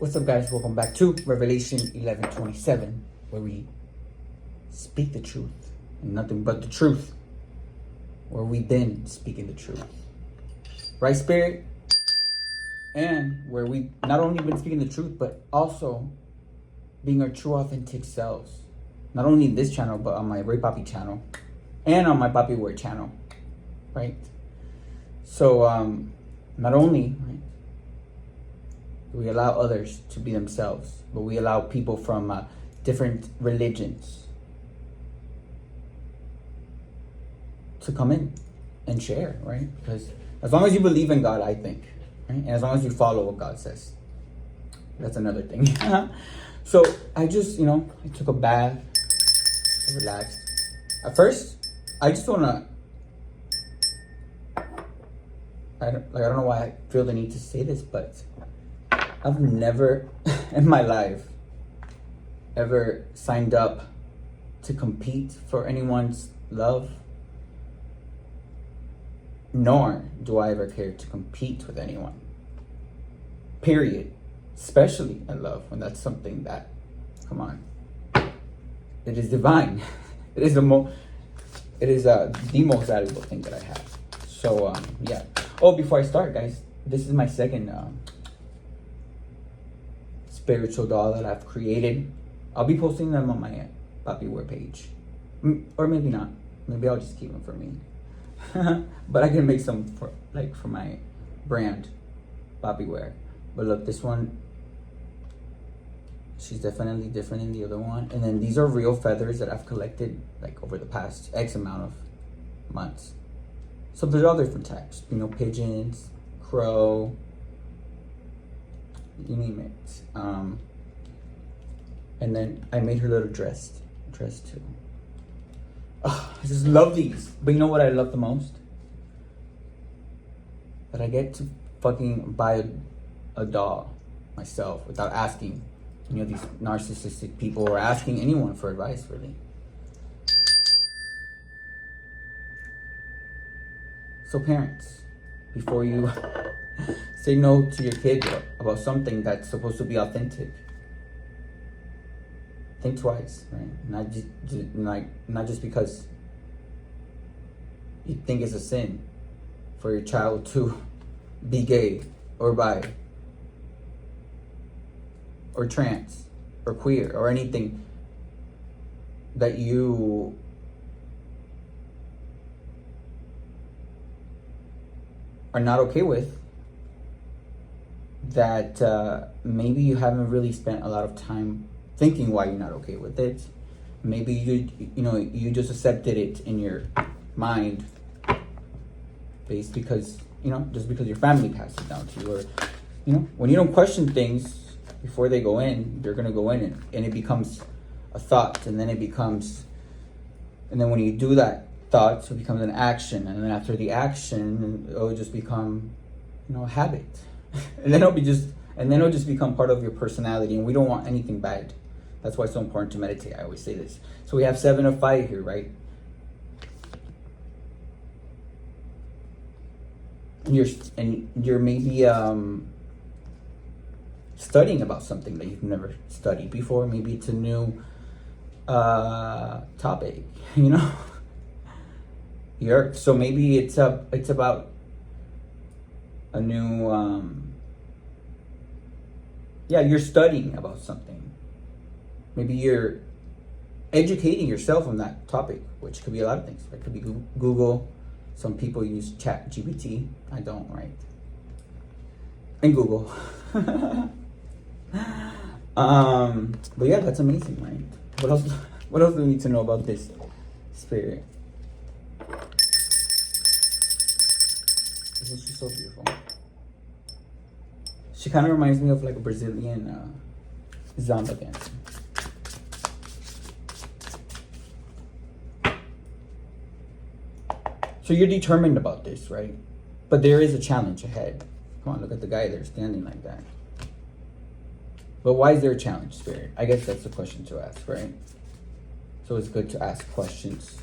What's up, guys? Welcome back to Revelation 11:27, where we speak the truth and nothing but the truth, where we've been speaking the truth, right, Spirit? And where we not only been speaking the truth, but also being our true, authentic selves. Not only in this channel, but on my reyypapi channel and on my Papi Word channel, right? So, not only, right, we allow others to be themselves, but we allow people from different religions to come in and share, right? Because as long as you believe in God, I think, right? And as long as you follow what God says, that's another thing. So I just, I took a bath, I relaxed. At first, I just wanna, I don't know why I feel the need to say this, but I've never in my life ever signed up to compete for anyone's love, nor do I ever care to compete with anyone. Period. Especially in love, when that's something that, come on, it is divine. It is the most valuable thing that I have. So yeah. Oh, before I start, guys, this is my second spiritual doll that I've created. I'll be posting them on my Papi Word page, or maybe not. Maybe I'll just keep them for me. But I can make some for my brand, Papi Word. But look, this one, she's definitely different than the other one. And then these are real feathers that I've collected over the past X amount of months. So there's all different types, pigeons, crow, you name it. And then I made her little dress too. Oh, I just love these. But you know what I love the most? That I get to fucking buy a doll myself without asking, these narcissistic people, or asking anyone for advice, really. So parents, before you say no to your kid about something that's supposed to be authentic, think twice, right? Not just because you think it's a sin for your child to be gay or bi or trans or queer or anything that you are not okay with, that maybe you haven't really spent a lot of time thinking why you're not okay with it. Maybe you just accepted it in your mind based because just because your family passed it down to you, or when you don't question things before they go in, they're gonna go in and it becomes a thought, and then when you do that thought, it becomes an action, and then after the action, it'll just become a habit. and then it'll just become part of your personality, and we don't want anything bad. That's why it's so important to meditate. I always say this. So we have 7 of 5 here, right? And you're maybe studying about something that you've never studied before. Maybe it's a new topic, the earth. So maybe it's about a new you're studying about something. Maybe you're educating yourself on that topic, which could be a lot of things. It could be Google. Some people use ChatGPT. I don't, right? And Google. But yeah, that's amazing, right? What else do we need to know about this spirit? Isn't she so beautiful? She kind of reminds me of a Brazilian Zamba dancer. So you're determined about this, right? But there is a challenge ahead. Come on, look at the guy there standing like that. But why is there a challenge, Spirit? I guess that's the question to ask, right? So it's good to ask questions.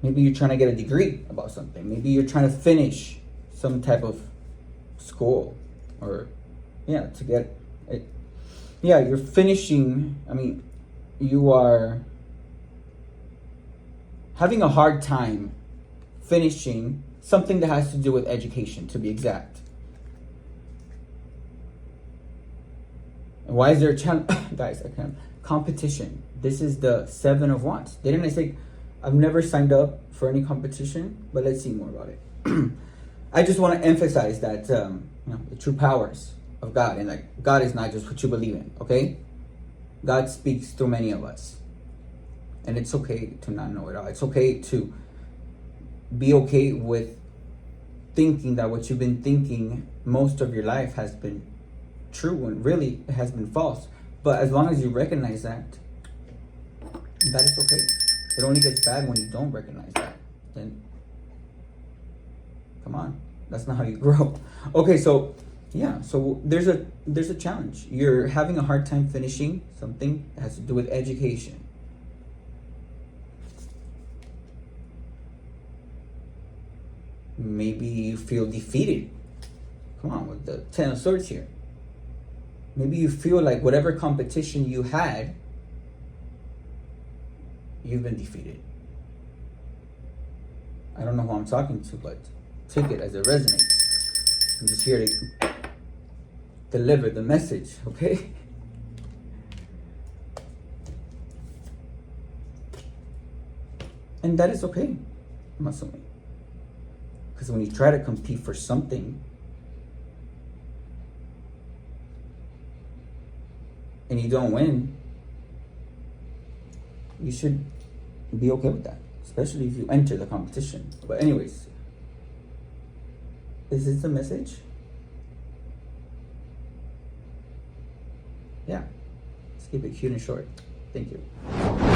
Maybe you're trying to get a degree about something. Maybe you're trying to finish some type of school, or to get it. Yeah, you're finishing. I mean, you are having a hard time finishing something that has to do with education, to be exact. And why is there a challenge? Guys, I can't. Competition. This is the 7 of Wands. Didn't I say I've never signed up for any competition? But let's see more about it. I just want to emphasize that the true powers of God, and like God is not just what you believe in, okay? God speaks through many of us. And it's okay to not know it all. It's okay to be okay with thinking that what you've been thinking most of your life has been true when really it has been false. But as long as you recognize that is okay. It only gets bad when you don't recognize that. Then, come on, that's not how you grow. Okay, so so there's a challenge. You're having a hard time finishing something that has to do with education. Maybe you feel defeated. Come on, with the 10 of Swords here. Maybe you feel like whatever competition you had, you've been defeated. I don't know who I'm talking to, but take it as it resonates. I'm just here to deliver the message, okay? And that is okay, I'm assuming. Because when you try to compete for something and you don't win, you should be okay with that, especially if you enter the competition. But anyways, is this the message? Yeah, let's keep it cute and short. Thank you.